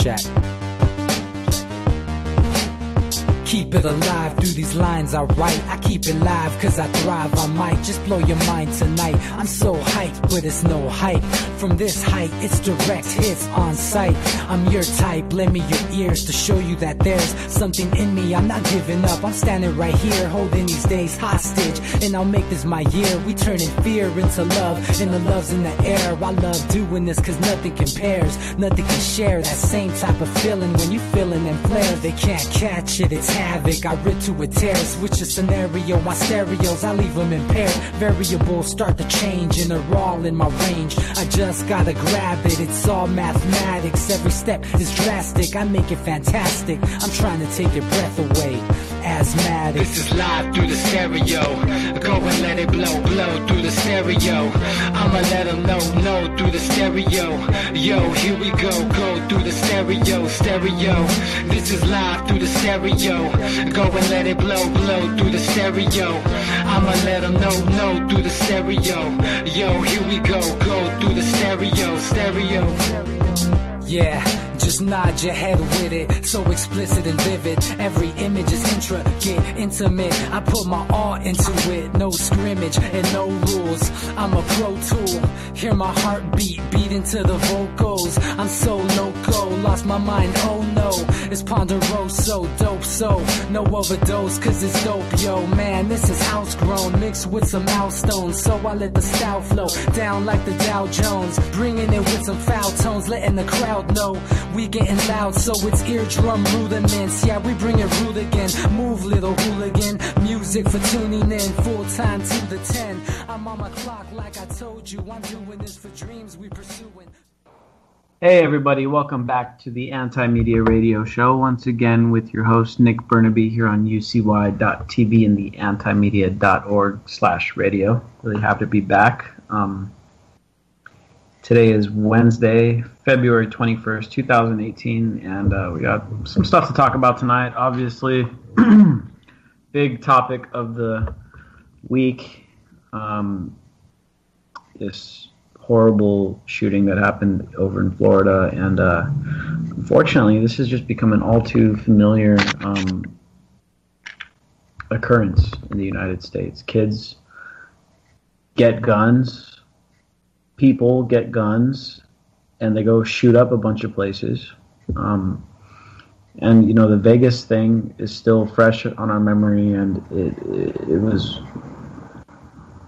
check. Keep it alive through these lines I write. I keep it live cause I thrive. I might just blow your mind tonight. I'm so hyped, but it's no hype. From this height, it's direct hits on sight. I'm your type, lend me your ears to show you that there's something in me. I'm not giving up, I'm standing right here, holding these days hostage. And I'll make this my year. We turning fear into love, and the love's in the air. I love doing this cause nothing compares. Nothing can share that same type of feeling when you feeling them flares. They can't catch it, it's havoc. I rip to a tear, switch a scenario. My stereos, I leave them impaired. Variables start to change and they're all in my range. I just gotta grab it, it's all mathematics. Every step is drastic, I make it fantastic. I'm trying to take your breath away. Asthmatic. This is live through the stereo. Go and let it blow, blow through the stereo. I'ma let them know through the stereo. Yo, here we go through the stereo, stereo. This is live through the stereo. Go and let it blow, blow through the stereo. I'ma let them know through the stereo. Yo, here we go through the stereo, stereo. Yeah, just nod your head with it, so explicit and vivid. Every image is intricate, intimate. I put my all into it, no scrimmage and no rules. I'm a pro tool, hear my heartbeat, beat into the vocals. I'm so loco, lost my mind, oh no. It's ponderoso, dope, so no overdose, cause it's dope, yo. Man, this is house grown, mixed with some milestones. So I let the style flow down like the Dow Jones, bringing it with some foul tones, letting the crowd know we getting loud, so it's eardrum rudiments. Yeah, we bring it rude again. Move, little hooligan. Music for tuning in, full time to the 10. I'm on my clock like I told you. I'm doing this for dreams we pursuing. Hey everybody, welcome back to the Anti-Media Radio Show. Once again with your host Nick Bernabe here on ucy.tv and the antimedia.org/radio. Really happy to be back. Today is Wednesday, February 21st, 2018, and we got some stuff to talk about tonight. Obviously, big topic of the week, this horrible shooting that happened over in Florida, and unfortunately, this has just become an all too familiar occurrence in the United States. Kids get guns. People get guns and they go shoot up a bunch of places. And, you know, the Vegas thing is still fresh on our memory, and it was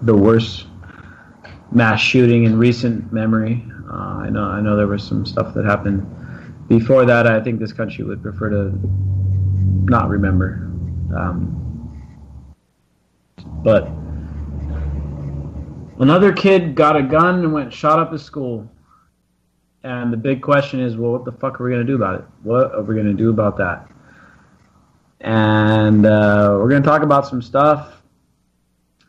the worst mass shooting in recent memory. I know there was some stuff that happened before that. I think this country would prefer to not remember. But another kid got a gun and shot up his school. And the big question is, well, what the fuck are we going to do about it? What are we going to do about that? And we're going to talk about some stuff.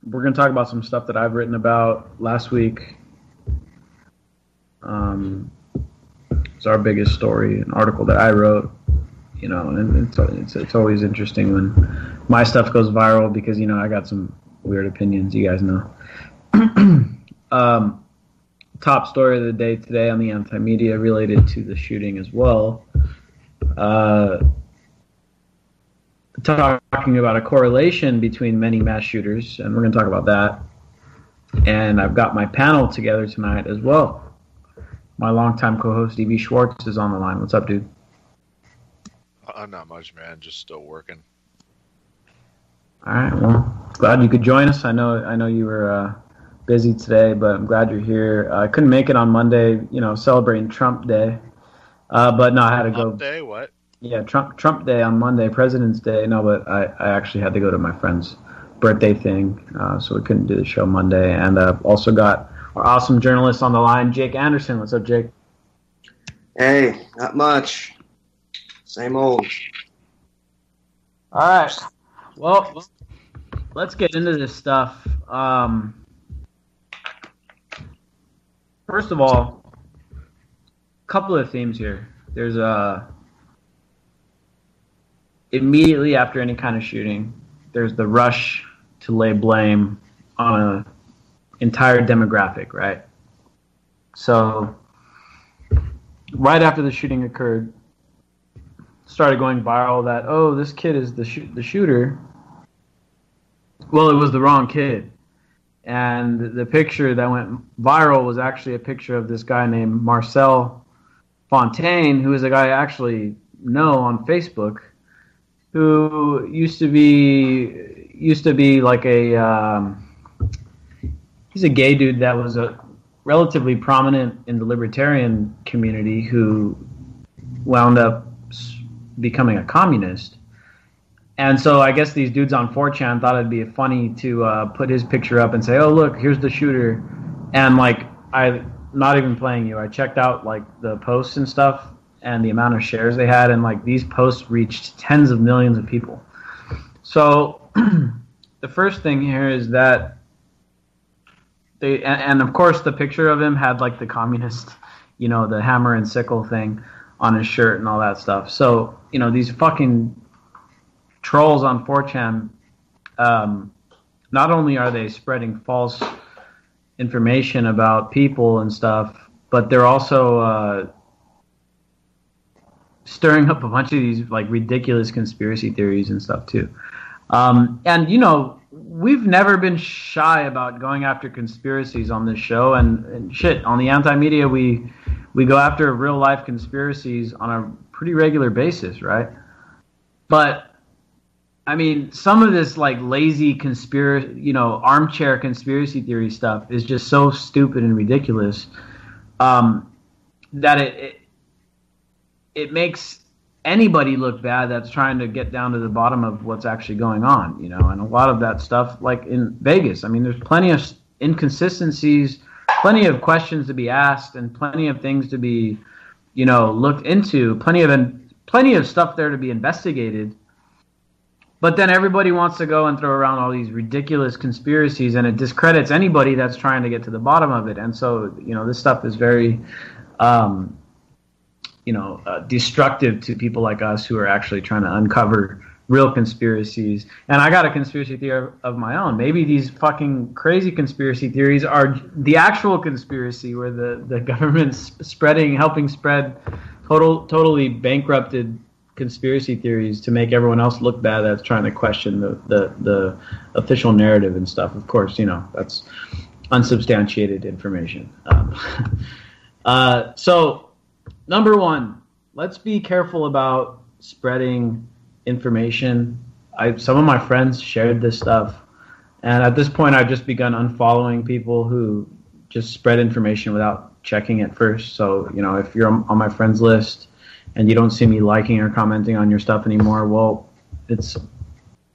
We're going to talk about some stuff that I've written about last week. It's our biggest story, an article that I wrote. You know, and it's always interesting when my stuff goes viral because, you know, I got some weird opinions, you guys know. Top story of the day today on the Anti-Media related to the shooting as well. Talking about a correlation between many mass shooters, and we're going to talk about that. And I've got my panel together tonight as well. My longtime co-host, E.B. Schwartz, is on the line. What's up, dude? Not much, man. Just still working. All right. Well, glad you could join us. I know you were busy today, but I'm glad you're here. I couldn't make it on Monday, you know, celebrating Trump Day. But no, I had to go. Trump Day? What? Yeah, Trump Day on Monday, President's Day. No, but I actually had to go to my friend's birthday thing, so we couldn't do the show Monday. And also got our awesome journalist on the line, Jake Anderson. What's up, Jake? Hey, not much. Same old. All right. Well, let's get into this stuff. First of all, a couple of themes here. There's immediately after any kind of shooting, there's the rush to lay blame on an entire demographic, right? So right after the shooting occurred, started going viral that, oh, this kid is the shooter. Well, it was the wrong kid. And the picture that went viral was actually a picture of this guy named Marcel Fontaine, who is a guy I actually know on Facebook, who used to be like he's a gay dude that was relatively prominent in the libertarian community who wound up becoming a communist. And so I guess these dudes on 4chan thought it'd be funny to put his picture up and say, oh, look, here's the shooter. And, like, I'm not even playing you. I checked out, like, the posts and stuff and the amount of shares they had. And, like, these posts reached tens of millions of people. So the first thing here is that and of course the picture of him had, like, the communist, you know, the hammer and sickle thing on his shirt and all that stuff. So, you know, these fucking trolls on 4chan, not only are they spreading false information about people and stuff, but they're also stirring up a bunch of these, like, ridiculous conspiracy theories and stuff too. And, you know, we've never been shy about going after conspiracies on this show, and shit, on the anti-media we go after real life conspiracies on a pretty regular basis, right? But I mean, some of this, like, lazy armchair conspiracy theory stuff is just so stupid and ridiculous that it makes anybody look bad that's trying to get down to the bottom of what's actually going on, you know. And a lot of that stuff, like in Vegas, I mean, there's plenty of inconsistencies, plenty of questions to be asked, and plenty of things to be, you know, looked into, plenty of stuff there to be investigated. But then everybody wants to go and throw around all these ridiculous conspiracies, and it discredits anybody that's trying to get to the bottom of it. And so, you know, this stuff is very, destructive to people like us who are actually trying to uncover real conspiracies. And I got a conspiracy theory of my own. Maybe these fucking crazy conspiracy theories are the actual conspiracy where the government's helping spread totally bankrupted conspiracy theories to make everyone else look bad that's trying to question the official narrative and stuff. Of course, you know, that's unsubstantiated information. So, number one, let's be careful about spreading information. Some of my friends shared this stuff, and at this point I've just begun unfollowing people who just spread information without checking it first. So, you know, if you're on my friends list and you don't see me liking or commenting on your stuff anymore, well, it's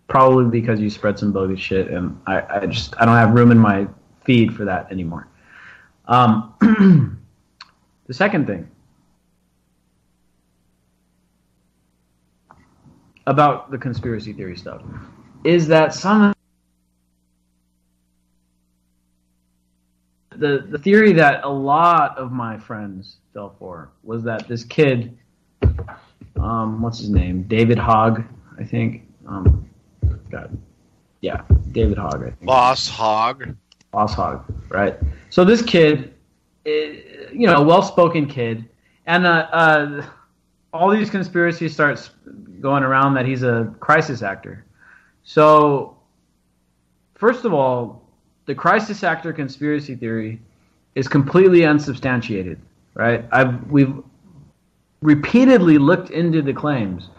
probably because you spread some bogus shit, and I don't have room in my feed for that anymore. The second thing about the conspiracy theory stuff is that the theory that a lot of my friends fell for was that this kid, what's his name? David Hogg, I think. David Hogg, I think. Boss Hogg, right? So this kid, well-spoken kid, and all these conspiracies start going around that he's a crisis actor. So, first of all, the crisis actor conspiracy theory is completely unsubstantiated, right? We've repeatedly looked into the claims,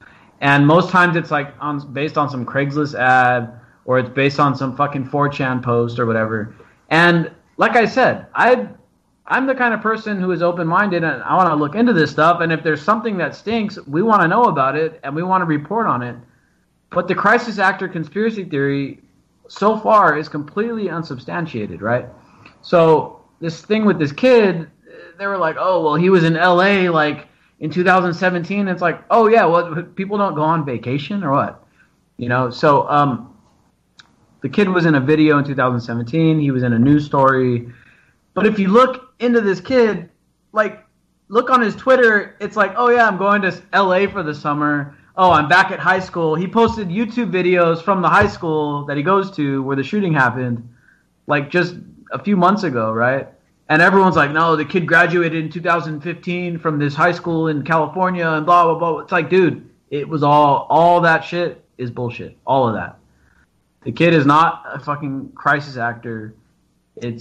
and most times it's like based on some Craigslist ad, or it's based on some fucking 4chan post or whatever. And like I said, I'm the kind of person who is open-minded, and I want to look into this stuff, and if there's something that stinks, we want to know about it, and we want to report on it. But the crisis actor conspiracy theory, so far, is completely unsubstantiated, right? So this thing with this kid, they were like, oh, well, he was in L.A., like, in 2017. It's like, oh, yeah, well, people don't go on vacation or what? You know, so the kid was in a video in 2017. He was in a news story. But if you look into this kid, like, look on his Twitter, it's like, oh, yeah, I'm going to L.A. for the summer. Oh, I'm back at high school. He posted YouTube videos from the high school that he goes to where the shooting happened, like, just a few months ago, right? And everyone's like, no, the kid graduated in 2015 from this high school in California and blah, blah, blah. It's like, dude, It was all that shit is bullshit. All of that. The kid is not a fucking crisis actor.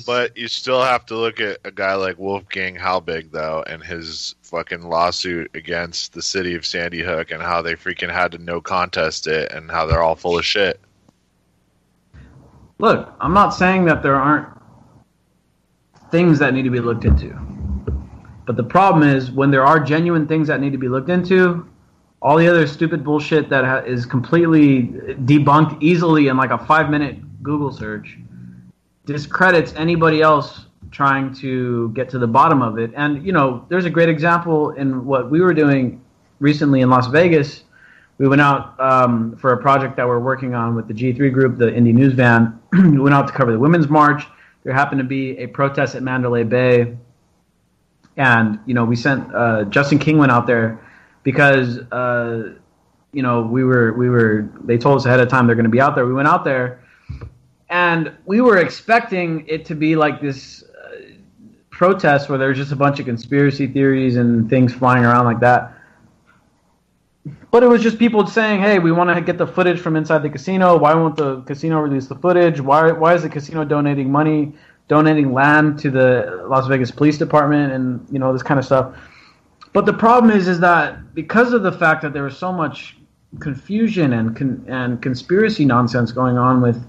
But you still have to look at a guy like Wolfgang Halbig, though, and his fucking lawsuit against the city of Sandy Hook and how they freaking had to no contest it and how they're all full of shit. Look, I'm not saying that there aren't things that need to be looked into. But the problem is when there are genuine things that need to be looked into, all the other stupid bullshit that is completely debunked easily in like a 5-minute Google search discredits anybody else trying to get to the bottom of it. And, you know, there's a great example in what we were doing recently in Las Vegas. We went out for a project that we're working on with the G3 group, the Indie News Van. We went out to cover the Women's March. There happened to be a protest at Mandalay Bay. And, you know, we sent Justin King went out there because, you know, they told us ahead of time they're going to be out there. We went out there. And we were expecting it to be like this protest where there's just a bunch of conspiracy theories and things flying around like that. But it was just people saying, hey, we want to get the footage from inside the casino. Why won't the casino release the footage? Why is the casino donating money, donating land to the Las Vegas Police Department and, you know, this kind of stuff. But the problem is that because of the fact that there was so much confusion and conspiracy nonsense going on with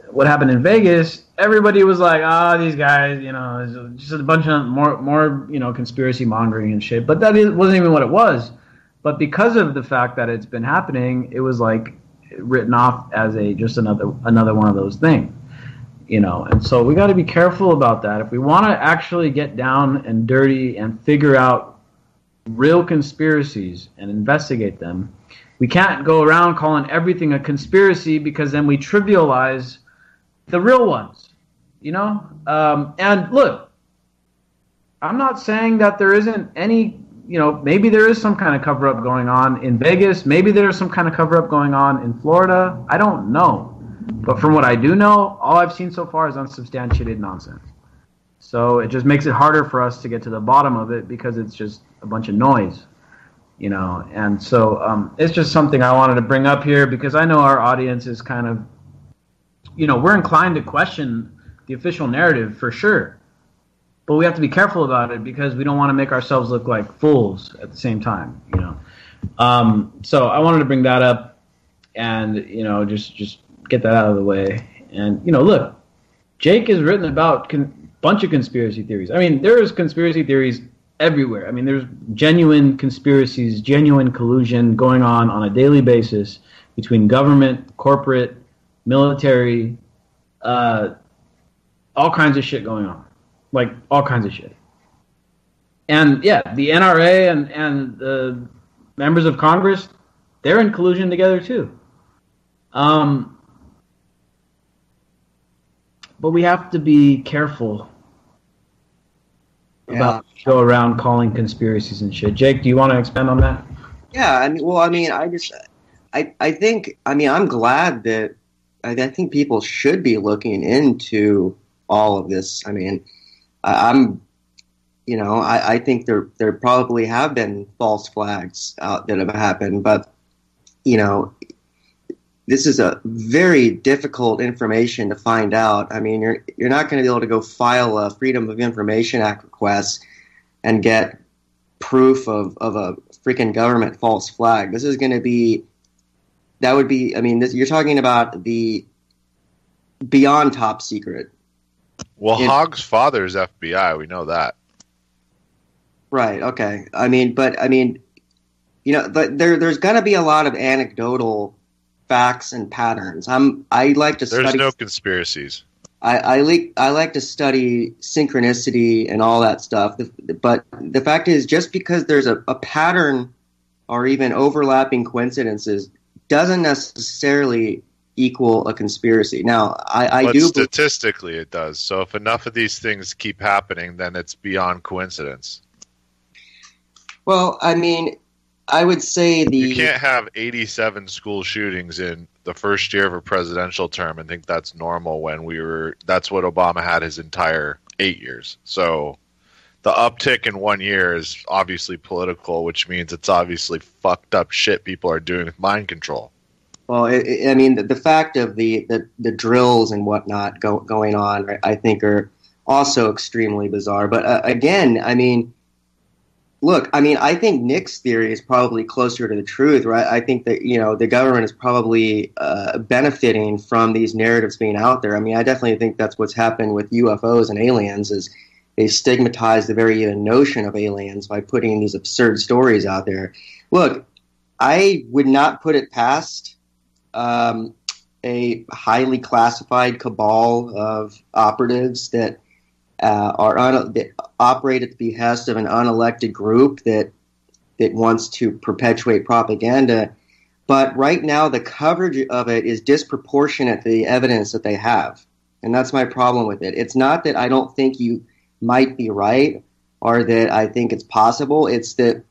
what happened in Vegas, everybody was like, these guys, you know, it's just a bunch of more, you know, conspiracy mongering and shit. But wasn't even what it was. But because of the fact that it's been happening, it was like written off as just another one of those things, you know. And so we got to be careful about that. If we want to actually get down and dirty and figure out real conspiracies and investigate them, we can't go around calling everything a conspiracy because then we trivialize the real ones, you know? And look, I'm not saying that there isn't any, you know, maybe there is some kind of cover-up going on in Vegas. Maybe there's some kind of cover-up going on in Florida. I don't know. But from what I do know, all I've seen so far is unsubstantiated nonsense. So it just makes it harder for us to get to the bottom of it because it's just a bunch of noise, you know? And so it's just something I wanted to bring up here because I know our audience is kind of, you know, we're inclined to question the official narrative for sure, but we have to be careful about it because we don't want to make ourselves look like fools at the same time, you know. So I wanted to bring that up and, you know, just get that out of the way. And, you know, look, Jake has written about a bunch of conspiracy theories. I mean, there's conspiracy theories everywhere. I mean, there's genuine conspiracies, genuine collusion going on a daily basis between government, corporate, military, all kinds of shit going on. Like, all kinds of shit. And, yeah, the NRA and the members of Congress, they're in collusion together, too. But we have to be careful about go around calling conspiracies and shit. Jake, do you want to expand on that? Yeah, I mean, I think, I'm glad that I think people should be looking into all of this. I mean, I think there probably have been false flags out that have happened, but, you know, this is a very difficult information to find out. I mean, you're not going to be able to go file a Freedom of Information Act request and get proof of a freaking government false flag. This is going to be, that would be, I mean, you're talking about the beyond top secret. Well, Hogg's father is FBI. We know that. Right. Okay. I mean, you know, but there's going to be a lot of anecdotal facts and patterns. I like to study. There's no conspiracies. I like to study synchronicity and all that stuff. But the fact is, just because there's a pattern or even overlapping coincidences doesn't necessarily equal a conspiracy. Now, but statistically it does. So if enough of these things keep happening, then it's beyond coincidence. Well, I mean, I would say you can't have 87 school shootings in the first year of a presidential term and think that's normal when that's what Obama had his entire 8 years. So the uptick in 1 year is obviously political, which means it's obviously fucked up shit people are doing with mind control. Well, I mean, the fact of the drills and whatnot going on, right, I think are also extremely bizarre. But again, I mean, look, I mean, I think Nick's theory is probably closer to the truth, right? I think that, you know, the government is probably benefiting from these narratives being out there. I mean, I definitely think that's what's happened with UFOs and aliens is they stigmatize the very even notion of aliens by putting these absurd stories out there. Look, I would not put it past a highly classified cabal of operatives that that operate at the behest of an unelected group that wants to perpetuate propaganda. But right now, the coverage of it is disproportionate to the evidence that they have. And that's my problem with it. It's not that I don't think you might be right or that I think it's possible. It's that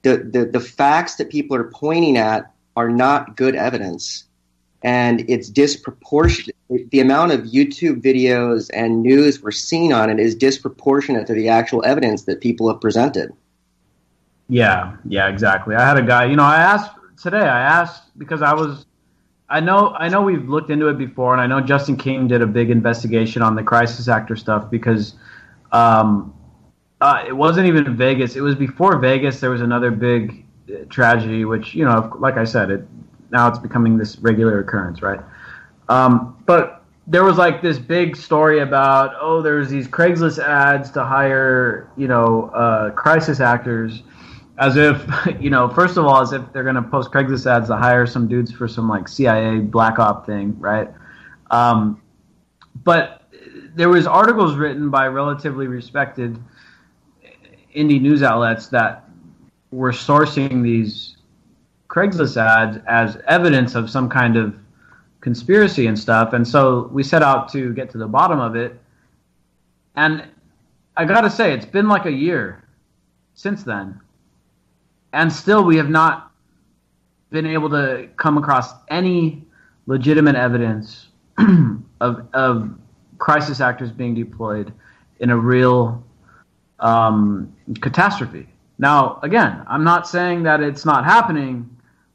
the facts that people are pointing at are not good evidence. And it's disproportionate. The amount of YouTube videos and news we're seeing on it is disproportionate to the actual evidence that people have presented. Yeah, exactly. I had a guy, I asked because I know we've looked into it before, and I know Justin King did a big investigation on the crisis actor stuff because it wasn't even in Vegas. It was before Vegas. There was another big tragedy, which, like I said, now it's becoming this regular occurrence, right? But there was like this big story about, there's these Craigslist ads to hire, crisis actors, as if, first of all, as if they're going to post Craigslist ads to hire some dudes for some like CIA black op thing, right? But there was articles written by relatively respected indie news outlets that were sourcing these Craigslist ads as evidence of some kind of conspiracy and stuff. And so we set out to get to the bottom of it. And I got to say, it's been like a year since then. And still we have not been able to come across any legitimate evidence of crisis actors being deployed in a real catastrophe. Now, again, I'm not saying that it's not happening,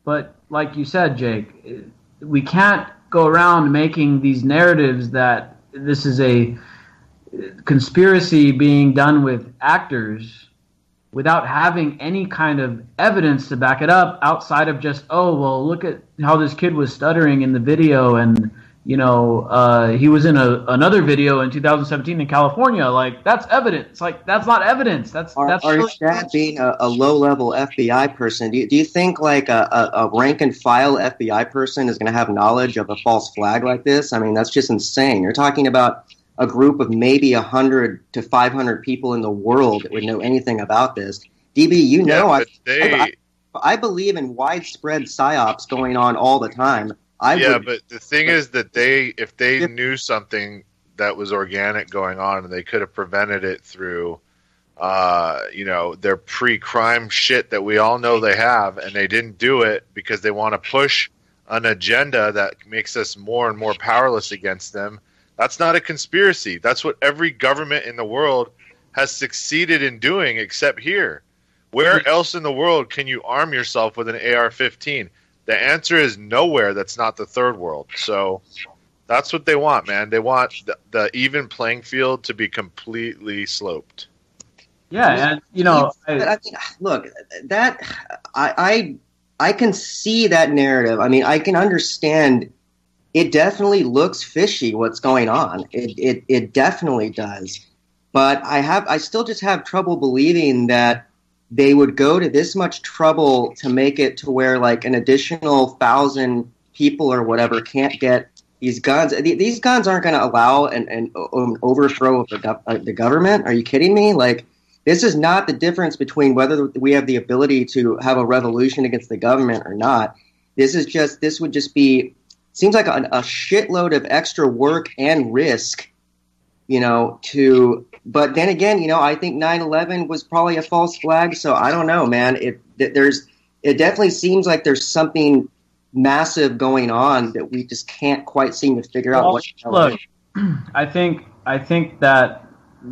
but like you said, Jake, we can't go around making these narratives that this is a conspiracy being done with actors without having any kind of evidence to back it up outside of just, look at how this kid was stuttering in the video and, he was in another video in 2017 in California. Like, that's evidence. Like, that's not evidence. That's really dad being a low-level FBI person, do you think, like, a rank-and-file FBI person is going to have knowledge of a false flag like this? I mean, that's just insane. You're talking about a group of maybe 100 to 500 people in the world that would know anything about this. DB, I believe in widespread psyops going on all the time. But the thing is that if they knew something that was organic going on, and they could have prevented it through, their pre-crime shit that we all know they have, and they didn't do it because they want to push an agenda that makes us more and more powerless against them. That's not a conspiracy. That's what every government in the world has succeeded in doing, except here. Where else in the world can you arm yourself with an AR-15? The answer is nowhere that's not the third world. So that's what they want, man. They want the even playing field to be completely sloped. Yeah, and I mean, look, that I can see that narrative. I mean, I can understand. It definitely looks fishy what's going on. It definitely does. But I still just have trouble believing that they would go to this much trouble to make it to where like an additional 1,000 people or whatever can't get these guns. These guns aren't going to allow an overthrow of the government. Are you kidding me? Like, this is not the difference between whether we have the ability to have a revolution against the government or not. This would just be, seems like a shitload of extra work and risk, but then again, I think 9/11 was probably a false flag. So I don't know, man. It definitely seems like there's something massive going on that we just can't quite seem to figure out. Look, I think that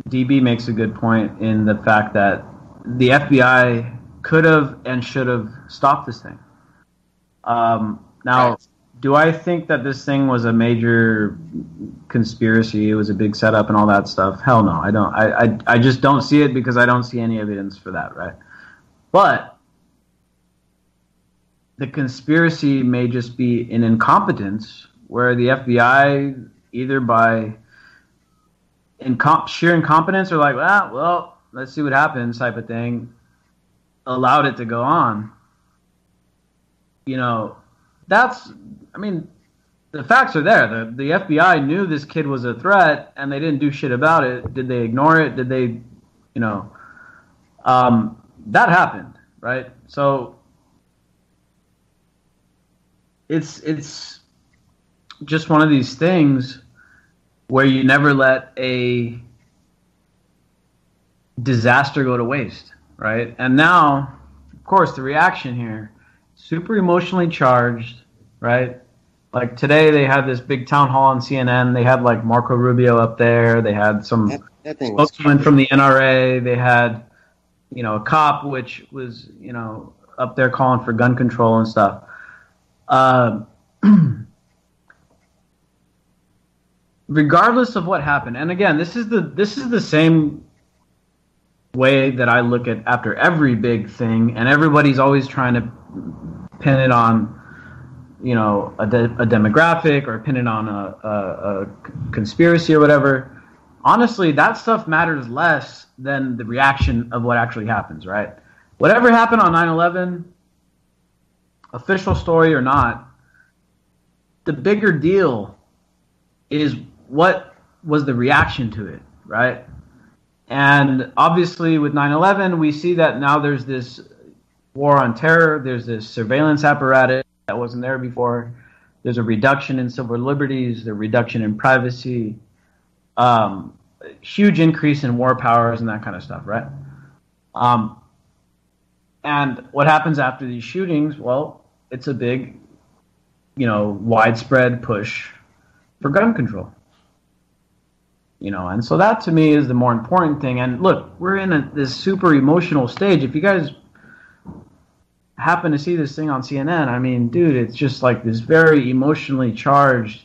DB makes a good point in the fact that the FBI could have and should have stopped this thing. Now, do I think that this thing was a major conspiracy? It was a big setup and all that stuff? Hell no, I don't. I just don't see it because I don't see any evidence for that, right? But the conspiracy may just be an incompetence where the FBI, either by sheer incompetence or like, well, let's see what happens type of thing, allowed it to go on. You know, the facts are there. The FBI knew this kid was a threat, and they didn't do shit about it. Did they ignore it? Did they, that happened, right? So it's just one of these things where you never let a disaster go to waste, right? And now, of course, the reaction here, super emotionally charged, right? Like today they had this big town hall on CNN. They had like Marco Rubio up there. They had some spokesman from the NRA. They had, a cop, which was, up there calling for gun control and stuff. Regardless of what happened, and again, this is the same way that I look at after every big thing, and everybody's always trying to pin it on, a demographic or pin it on a conspiracy or whatever. Honestly, that stuff matters less than the reaction of what actually happens, right? Whatever happened on 9/11, official story or not, the bigger deal is what was the reaction to it, right? And obviously with 9/11, we see that now there's this war on terror, there's this surveillance apparatus that wasn't there before, there's a reduction in civil liberties, the reduction in privacy, huge increase in war powers and that kind of stuff, right? And what happens after these shootings? Well, it's a big, widespread push for gun control. And so that to me is the more important thing. And look, we're in this super emotional stage. If you guys happen to see this thing on CNN, I mean, dude, it's just like this very emotionally charged,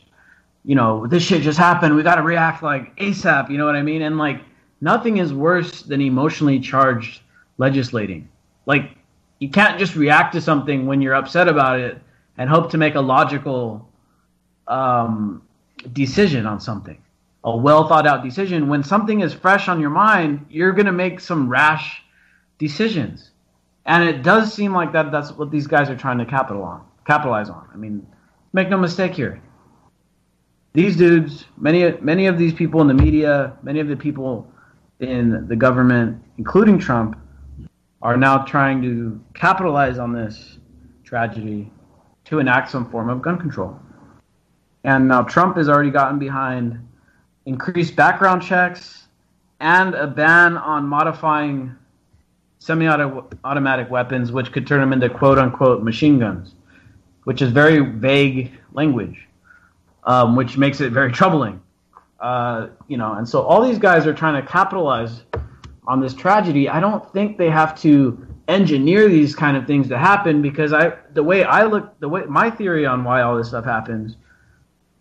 this shit just happened, we got to react like ASAP, you know what I mean? And like, nothing is worse than emotionally charged legislating. Like, you can't just react to something when you're upset about it and hope to make a logical decision on something, a well thought out decision. When something is fresh on your mind, you're going to make some rash decisions. And it does seem like that's what these guys are trying to capitalize on. I mean, make no mistake here. These dudes, many of these people in the media, many of the people in the government, including Trump, are now trying to capitalize on this tragedy to enact some form of gun control. And now Trump has already gotten behind increased background checks and a ban on modifying semi-automatic weapons, which could turn them into quote-unquote machine guns, which is very vague language, which makes it very troubling. And so all these guys are trying to capitalize on this tragedy. I don't think they have to engineer these kind of things to happen, because my theory on why all this stuff happens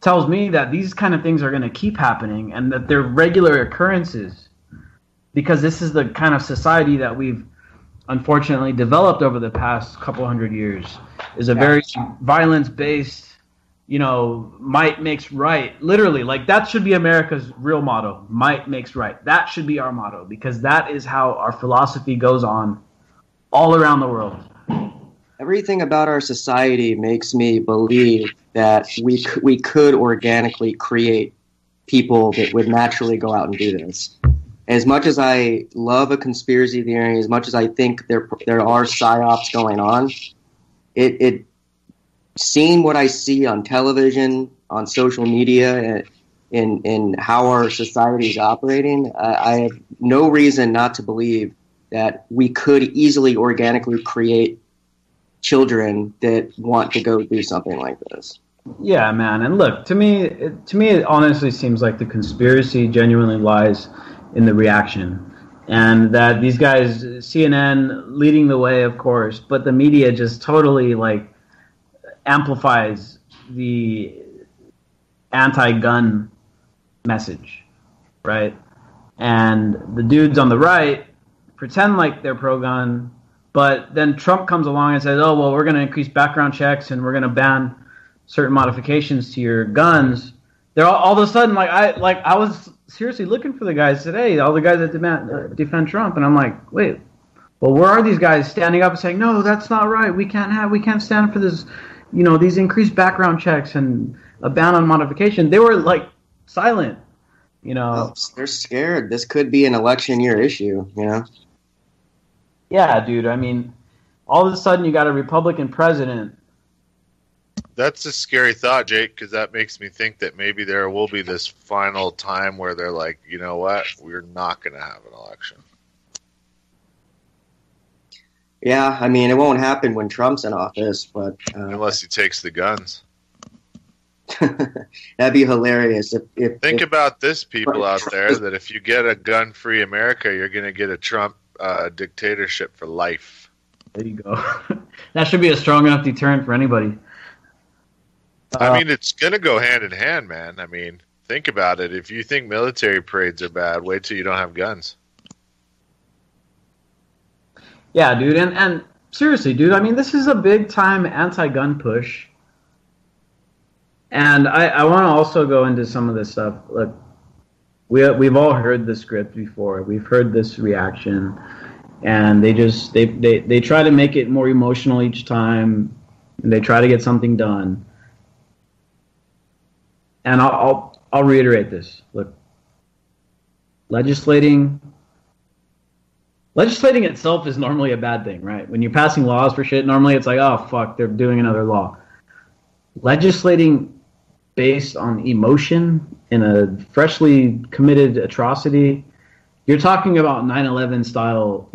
tells me that these kind of things are going to keep happening and that they're regular occurrences, because this is the kind of society that we've unfortunately developed over the past couple hundred years, is a very violence-based, might makes right. Literally, like, that should be America's real motto. Might makes right. That should be our motto, because that is how our philosophy goes on all around the world. Everything about our society makes me believe that we could organically create people that would naturally go out and do this. As much as I love a conspiracy theory, as much as I think there are psyops going on, it seeing what I see on television, on social media, in how our society is operating, I have no reason not to believe that we could easily organically create children that want to go do something like this. Yeah, man. And look, to me, it honestly seems like the conspiracy genuinely lies in the reaction. And that these guys, CNN leading the way, of course, but the media just totally like amplifies the anti-gun message, right? And the dudes on the right pretend like they're pro-gun, but then Trump comes along and says, oh, well, we're going to increase background checks and we're going to ban certain modifications to your guns. They're all of a sudden, I was seriously looking for the guys today, all the guys that defend Trump, and I'm like, wait, well, where are these guys standing up and saying, no, that's not right, we can't stand for this, these increased background checks and a ban on modification? They were like silent, Oh, they're scared. This could be an election year issue, Yeah, dude, I mean, all of a sudden you got a Republican president. That's a scary thought, Jake, because that makes me think that maybe there will be this final time where they're like, you know what, we're not going to have an election. Yeah, I mean, it won't happen when Trump's in office, but... unless he takes the guns. That'd be hilarious. Think about this, people out there, that if you get a gun-free America, you're going to get a Trump dictatorship for life. There you go. That should be a strong enough deterrent for anybody. I mean, it's going to go hand in hand, man. I mean, think about it. If you think military parades are bad, wait till you don't have guns. Yeah, dude. And seriously, dude, I mean, this is a big-time anti-gun push. And I want to also go into some of this stuff. Look, we've all heard the script before. We've heard this reaction. And they try to make it more emotional each time. And they try to get something done. And I'll reiterate this. Look, legislating itself is normally a bad thing, right? When you're passing laws for shit, normally it's like, oh, fuck, they're doing another law. Legislating based on emotion in a freshly committed atrocity, you're talking about 9/11 style,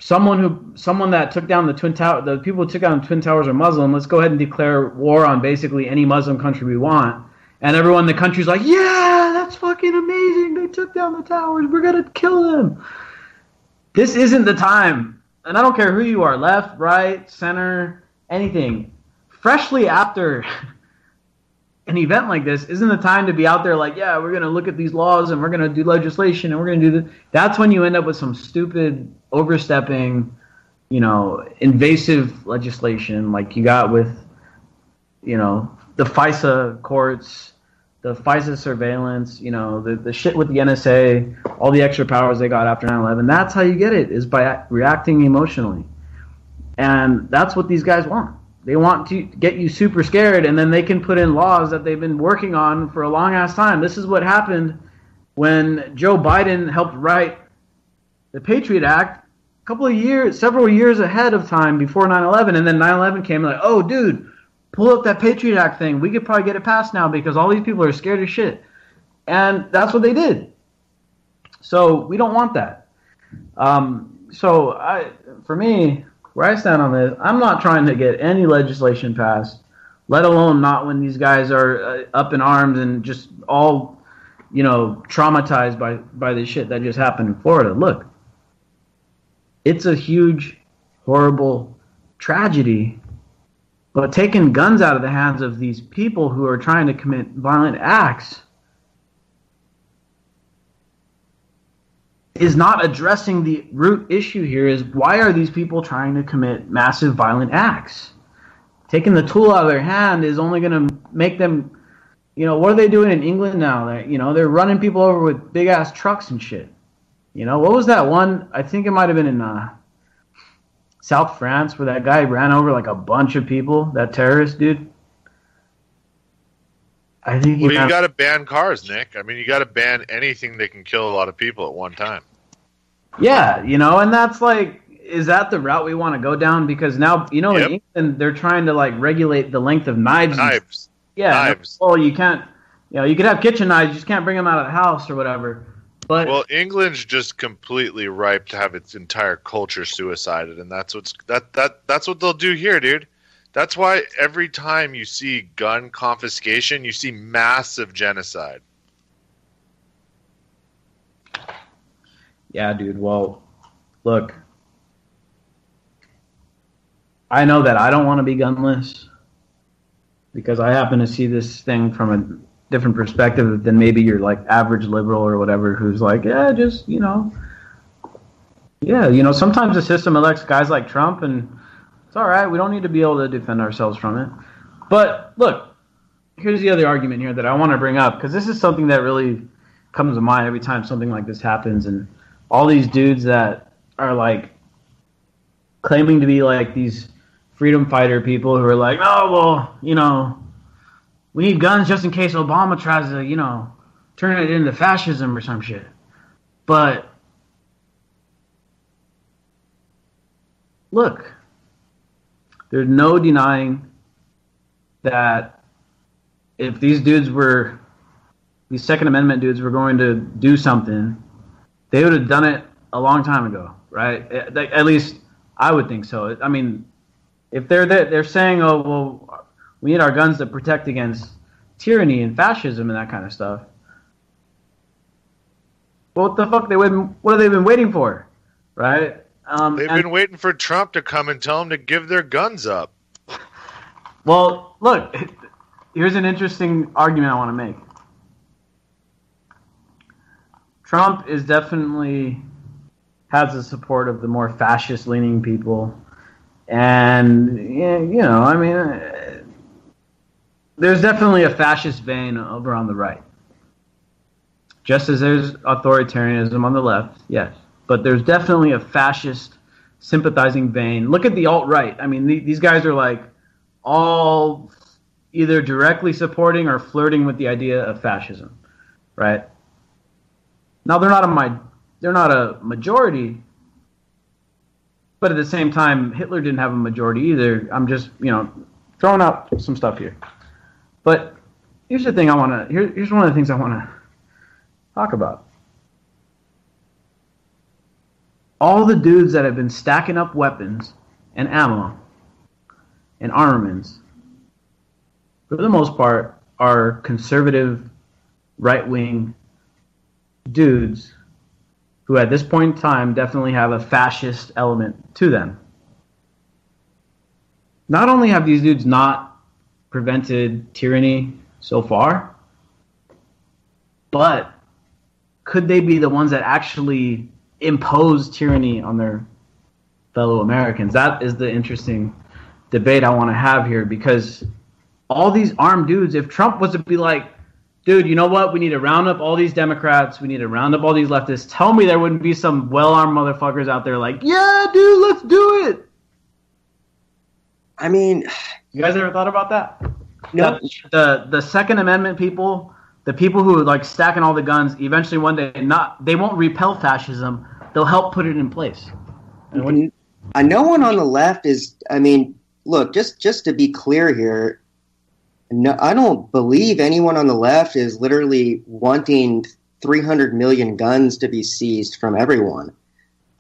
someone that took down the Twin Tower, the people who took down the Twin Towers are Muslim. Let's go ahead and declare war on basically any Muslim country we want. And everyone in the country's like, yeah, that's fucking amazing. They took down the towers. We're going to kill them. This isn't the time. And I don't care who you are, left, right, center, anything. Freshly after an event like this isn't the time to be out there like, yeah, we're going to look at these laws and we're going to do legislation and we're going to do this. That's when you end up with some stupid overstepping, invasive legislation like you got with, the FISA courts, the FISA surveillance, the shit with the NSA, all the extra powers they got after 9/11. That's how you get it, is by reacting emotionally. And that's what these guys want. They want to get you super scared, and then they can put in laws that they've been working on for a long-ass time. This is what happened when Joe Biden helped write the Patriot Act several years ahead of time before 9/11, and then 9/11 came like, oh, dude, pull up that Patriot Act thing. We could probably get it passed now because all these people are scared as shit. And that's what they did. So we don't want that. For me, where I stand on this, I'm not trying to get any legislation passed, let alone not when these guys are up in arms and just all, traumatized by the shit that just happened in Florida. Look, it's a huge, horrible tragedy, but taking guns out of the hands of these people who are trying to commit violent acts is not addressing the root issue here. Is why are these people trying to commit massive violent acts? Taking the tool out of their hand is only going to make them, what are they doing in England now? They're running people over with big ass trucks and shit. What was that one? I think it might have been in South France where that guy ran over like a bunch of people, that terrorist dude. I think you got to ban cars, Nick. I mean, you got to ban anything that can kill a lot of people at one time. Yeah, and that's like, is that the route we want to go down? Because now, in England, they're trying to like regulate the length of knives. Knives. Well, you can't, you could have kitchen knives, you just can't bring them out of the house or whatever. But England's just completely ripe to have its entire culture suicided, and that's what they'll do here, dude. That's why every time you see gun confiscation, you see massive genocide. Yeah, dude. Well, look, I know that I don't want to be gunless because I happen to see this thing from a different perspective than maybe your like average liberal or whatever who's like, yeah, just, sometimes the system elects guys like Trump and it's all right. We don't need to be able to defend ourselves from it. But look, here's the other argument here that I want to bring up because this is something that really comes to mind every time something like this happens, and all these dudes that are like claiming to be like these freedom fighter people who are like, oh, well, we need guns just in case Obama tries to, turn it into fascism or some shit. But look, there's no denying that if these Second Amendment dudes were going to do something, they would have done it a long time ago, right? At least I would think so. I mean, if they're saying, oh, well, we need our guns to protect against tyranny and fascism and that kind of stuff, well, what the fuck? What have they been waiting for, right? They've been waiting for Trump to come and tell them to give their guns up. Well, look, here's an interesting argument I want to make. Trump is definitely has the support of the more fascist-leaning people. And, there's definitely a fascist vein over on the right. Just as there's authoritarianism on the left, yes. But there's definitely a fascist sympathizing vein. Look at the alt-right. I mean, these guys are like all either directly supporting or flirting with the idea of fascism, right? Now, they're not a majority, but at the same time, Hitler didn't have a majority either. I'm just, throwing out some stuff here. But here's the thing here's one of the things I want to talk about. All the dudes that have been stacking up weapons and ammo and armaments, for the most part, are conservative, right-wing dudes who at this point in time definitely have a fascist element to them. Not only have these dudes not prevented tyranny so far, but could they be the ones that actually impose tyranny on their fellow Americans? That is the interesting debate I want to have here, because all these armed dudes, if Trump was to be like, dude, you know what? We need to round up all these Democrats. We need to round up all these leftists. Tell me there wouldn't be some well-armed motherfuckers out there like, yeah, dude, let's do it. I mean, you guys ever thought about that? No. The Second Amendment people, the people who are like stacking all the guns, eventually one day they won't repel fascism. They'll help put it in place. No one on the left is. I mean, look, just to be clear here. No, I don't believe anyone on the left is literally wanting 300 million guns to be seized from everyone.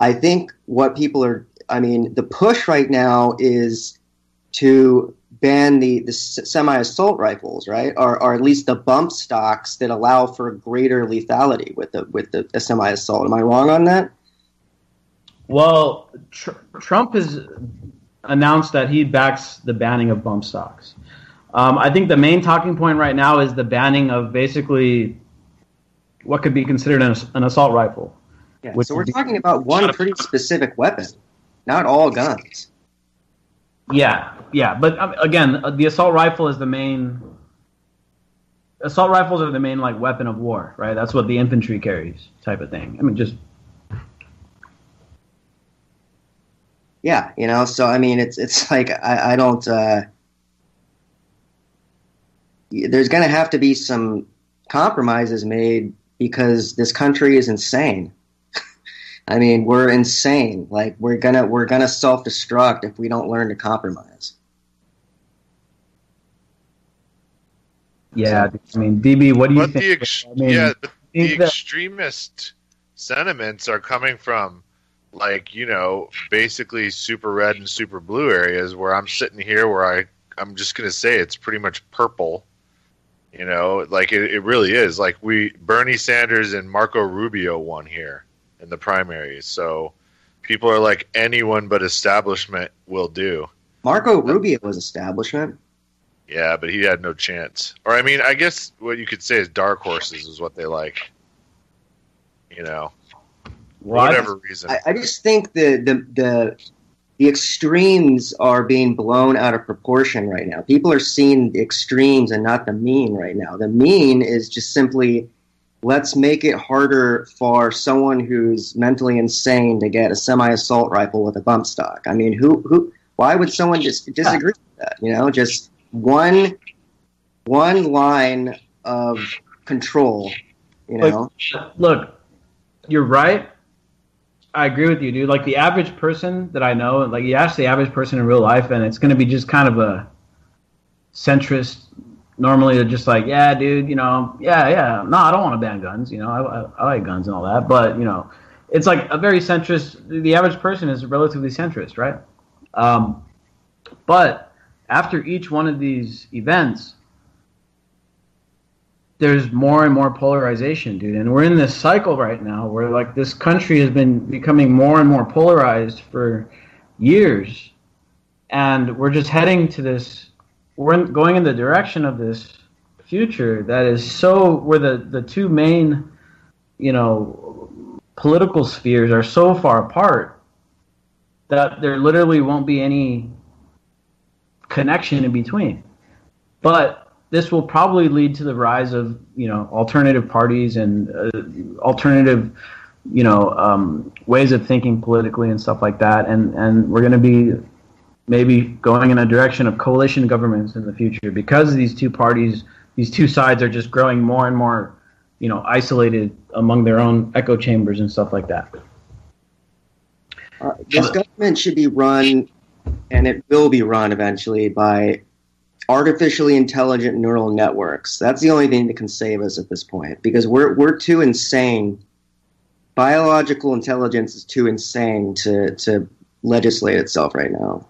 I think what people are, the push right now is to ban the semi-assault rifles, right? Or at least the bump stocks that allow for greater lethality with the semi-assault. Am I wrong on that? Well, Trump has announced that he backs the banning of bump stocks. I think the main talking point right now is the banning of basically what could be considered an assault rifle. Yeah, so we're talking about one pretty specific weapon, not all guns. Yeah, but again, the assault rifle is the main. Assault rifles are the main like weapon of war, right? That's what the infantry carries, type of thing. Yeah, So it's like I don't. There's going to have to be some compromises made because this country is insane. We're insane. Like we're gonna self-destruct if we don't learn to compromise. Yeah, DB, what do you think? The extremist sentiments are coming from, basically super red and super blue areas where I'm sitting here where I I'm just gonna say it's pretty much purple. You know, like it really is. Like Bernie Sanders and Marco Rubio won here in the primaries. So people are like, anyone but establishment will do. Marco Rubio was establishment. Yeah, but he had no chance. Or I mean, I guess what you could say is dark horses is what they like. You know, for whatever reason. I just think the extremes are being blown out of proportion right now. People are seeing the extremes and not the mean right now. The mean is just simply, let's make it harder for someone who's mentally insane to get a semi-assault rifle with a bump stock. I mean, why would someone just disagree with that? You know, just one line of control, you know? Look, you're right. I agree with you, dude. Like, the average person that I know, like, you ask the average person in real life, and it's going to be just kind of a centrist. Normally, they're just like, yeah, dude, you know, yeah. No, I don't want to ban guns. You know, I like guns and all that. But, you know, it's like a very centrist. The average person is relatively centrist, right? But after each one of these events, there's more and more polarization, dude. And we're in this cycle right now where, like, this country has been becoming more and more polarized for years. And we're just heading to this, we're going in the direction of this future that is so, where the two main, you know, political spheres are so far apart that there literally won't be any connection in between. But this will probably lead to the rise of, you know, alternative parties and alternative, you know, ways of thinking politically and stuff like that. And we're going to be maybe going in a direction of coalition governments in the future because these two parties, these two sides are just growing more and more, you know, isolated among their own echo chambers and stuff like that. This government should be run, and it will be run eventually, by artificially intelligent neural networks. That's the only thing that can save us at this point, because we're too insane. Biological intelligence is too insane to legislate itself right now.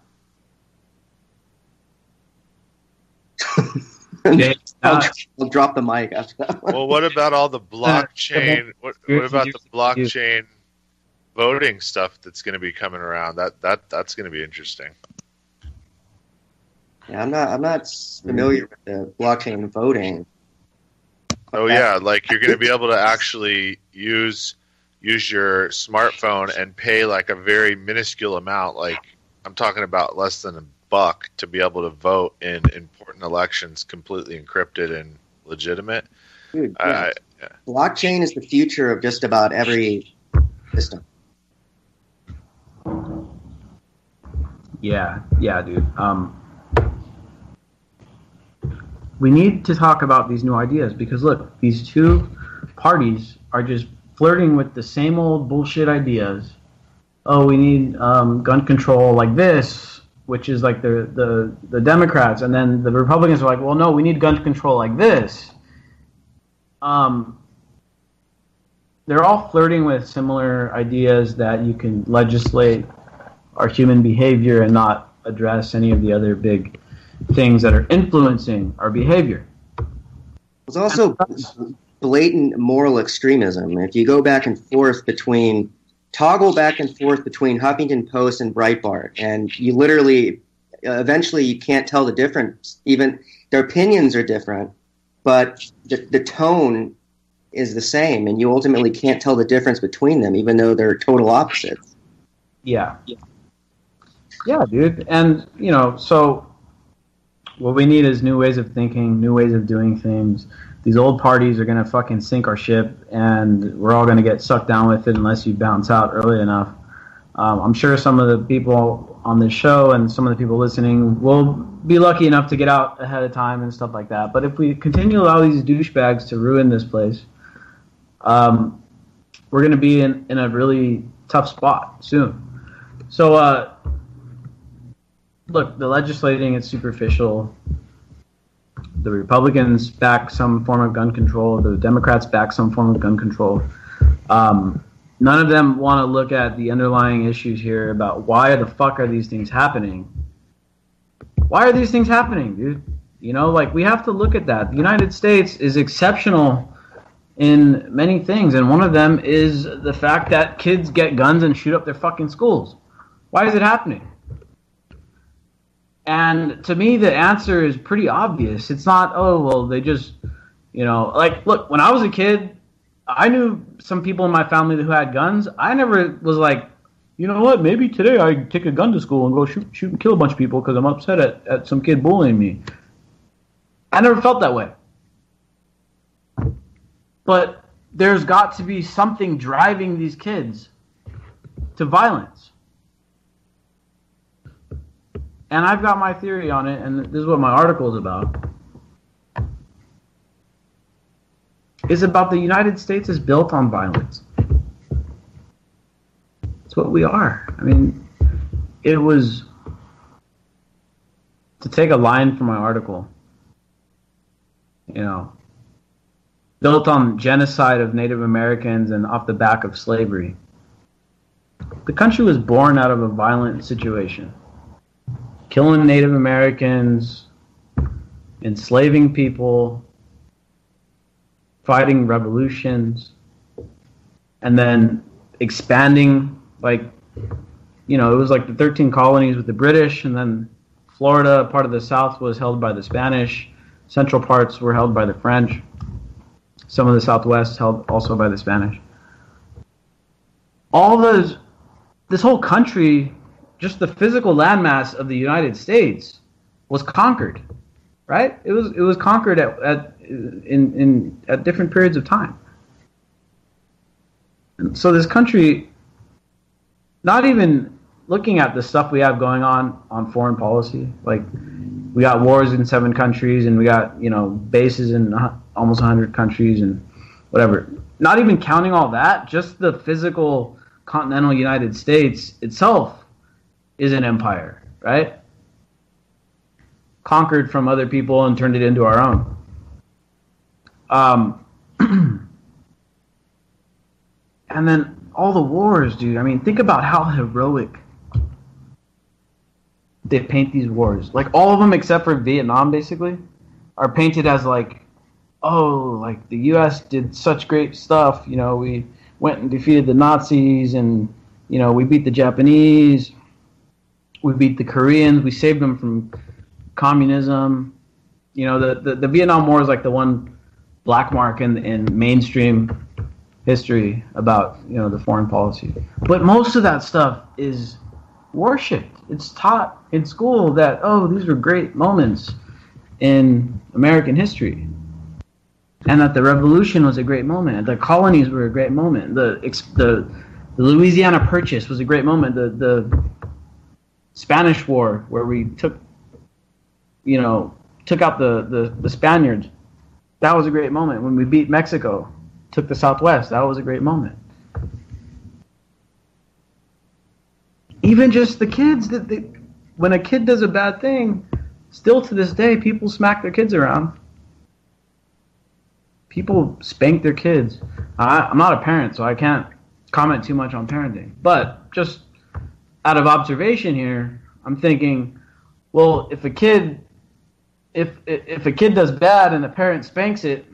I'll drop the mic after that one. Well, what about all the blockchain? What about the blockchain voting stuff that's going to be coming around? That's going to be interesting. Yeah, I'm not familiar with the blockchain voting. Oh yeah, like you're going to be able to actually use your smartphone and pay like a very minuscule amount. Like I'm talking about less than $1 to be able to vote in important elections, completely encrypted and legitimate. Dude, yeah. Blockchain is the future of just about every system. Yeah, dude. We need to talk about these new ideas because, look, these two parties are just flirting with the same old bullshit ideas. Oh, we need gun control like this, which is like the Democrats, and then the Republicans are like, well, no, we need gun control like this. They're all flirting with similar ideas that you can legislate our human behavior and not address any of the other big things that are influencing our behavior. There's also blatant moral extremism. If you go back and forth between Huffington Post and Breitbart, and you literally, eventually you can't tell the difference. Even their opinions are different, but the tone is the same, and you ultimately can't tell the difference between them, even though they're total opposites. Yeah, dude. And, you know, so what we need is new ways of thinking, new ways of doing things. These old parties are going to fucking sink our ship, and we're all going to get sucked down with it unless you bounce out early enough. I'm sure some of the people on this show and some of the people listening will be lucky enough to get out ahead of time and stuff like that. But if we continue to allow these douchebags to ruin this place, we're going to be in a really tough spot soon. So, look, the legislating is superficial. The Republicans back some form of gun control. The Democrats back some form of gun control. None of them want to look at the underlying issues here about why the fuck are these things happening. Why are these things happening, dude? You know, like, we have to look at that. The United States is exceptional in many things, and one of them is the fact that kids get guns and shoot up their fucking schools. Why is it happening? And to me, the answer is pretty obvious. It's not, oh, well, they just, you know, like, look, when I was a kid, I knew some people in my family who had guns. I never was like, you know what, maybe today I take a gun to school and go shoot and kill a bunch of people because I'm upset at some kid bullying me. I never felt that way. But there's got to be something driving these kids to violence. And I've got my theory on it, and this is what my article is about. It's about the United States is built on violence. It's what we are. I mean, it was, to take a line from my article, you know, built on genocide of Native Americans and off the back of slavery. The country was born out of a violent situation. Killing Native Americans, enslaving people, fighting revolutions, and then expanding, like, you know, it was like the 13 colonies with the British, and then Florida, part of the South, was held by the Spanish. Central parts were held by the French. Some of the Southwest held also by the Spanish. This whole country, just the physical landmass of the United States, was conquered, right? It was conquered at different periods of time. And so this country, not even looking at the stuff we have going on foreign policy, like we got wars in 7 countries and we got, you know, bases in almost 100 countries and whatever. Not even counting all that, just the physical continental United States itself is an empire, right? Conquered from other people and turned it into our own. And then all the wars, dude. I mean, think about how heroic they paint these wars. Like, all of them except for Vietnam, basically, are painted as like, oh, like the U.S. did such great stuff. You know, we went and defeated the Nazis, and, you know, we beat the Japanese, we beat the Koreans, we saved them from communism. You know, the Vietnam War is like the one black mark in mainstream history about, you know, the foreign policy. But most of that stuff is worshipped. It's taught in school that, oh, these were great moments in American history, and that the revolution was a great moment, the colonies were a great moment, the Louisiana Purchase was a great moment, the Spanish War, where we took out the Spaniards, that was a great moment. When we beat Mexico, took the Southwest, that was a great moment. Even just the kids, when a kid does a bad thing, still to this day, people smack their kids around. People spank their kids. I'm not a parent, so I can't comment too much on parenting. But just out of observation here, I'm thinking, well, if a kid does bad and the parent spanks it,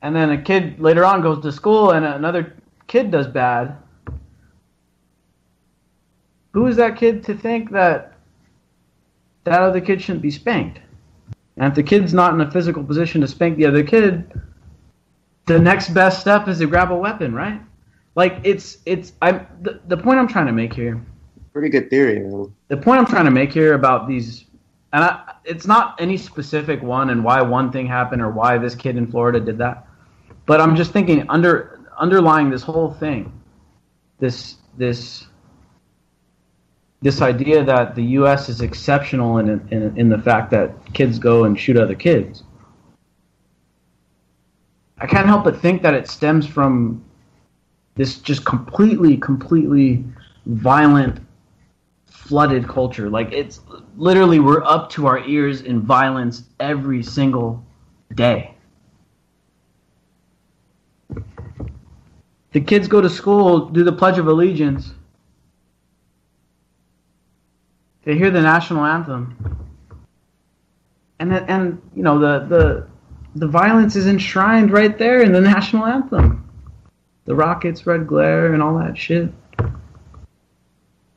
and then a kid later on goes to school and another kid does bad, who is that kid to think that that other kid shouldn't be spanked? And if the kid's not in a physical position to spank the other kid, the next best step is to grab a weapon, right? Like, the point I'm trying to make here. Pretty good theory, man. The point I'm trying to make here about these, and it's not any specific one and why one thing happened or why this kid in Florida did that, but I'm just thinking underlying this whole thing, this idea that the U.S. is exceptional in the fact that kids go and shoot other kids. I can't help but think that it stems from this just completely violent, flooded culture. Like, it's literally, we're up to our ears in violence every single day. The kids go to school, do the Pledge of Allegiance, They hear the national anthem, and the violence is enshrined right there in the national anthem. The rockets, red glare, and all that shit.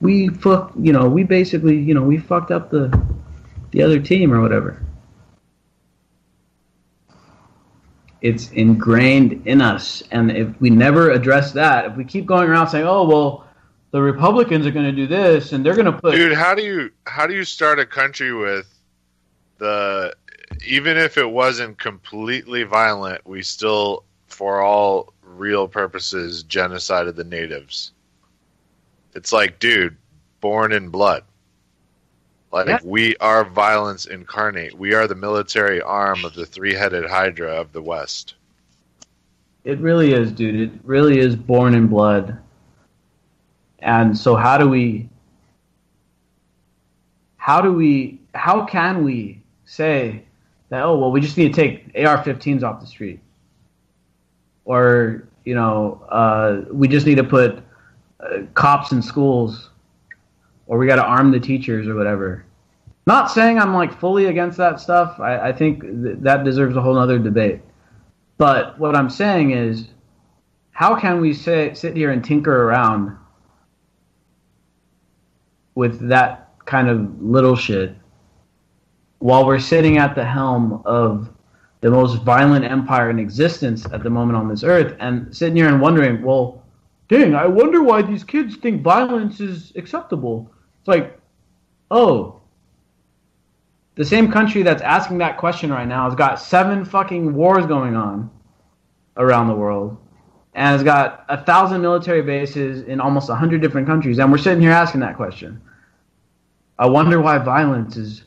We fucked up the other team or whatever. It's ingrained in us, and if we never address that, if we keep going around saying, "Oh well, the Republicans are going to do this, and they're going to put..." Dude, how do you start a country with even if it wasn't completely violent, we still, for all real purposes, genocided the natives? It's like, dude, born in blood. Like, yeah. We are violence incarnate. We are the military arm of the three-headed hydra of the West. It really is, dude. It really is born in blood. And so how can we say that, oh, well, we just need to take AR-15s off the street? Or, we just need to put cops in schools, or we got to arm the teachers or whatever. Not saying I'm like fully against that stuff. I think that deserves a whole other debate. But what I'm saying is, how can we sit here and tinker around with that kind of little shit while we're sitting at the helm of the most violent empire in existence at the moment on this earth, and sitting here and wondering, well, dang, I wonder why these kids think violence is acceptable. It's like, oh, the same country that's asking that question right now has got 7 fucking wars going on around the world, and has got 1,000 military bases in almost 100 different countries, and we're sitting here asking that question. I wonder why violence is,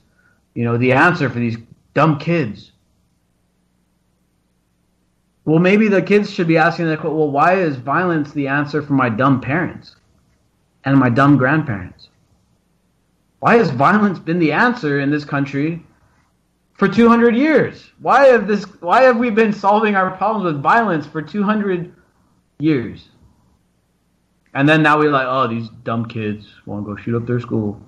the answer for these dumb kids. Well, maybe the kids should be asking that, well, why is violence the answer for my dumb parents and my dumb grandparents? Why has violence been the answer in this country for 200 years? Why have we been solving our problems with violence for 200 years? And then now we're like, oh, these dumb kids want to go shoot up their school.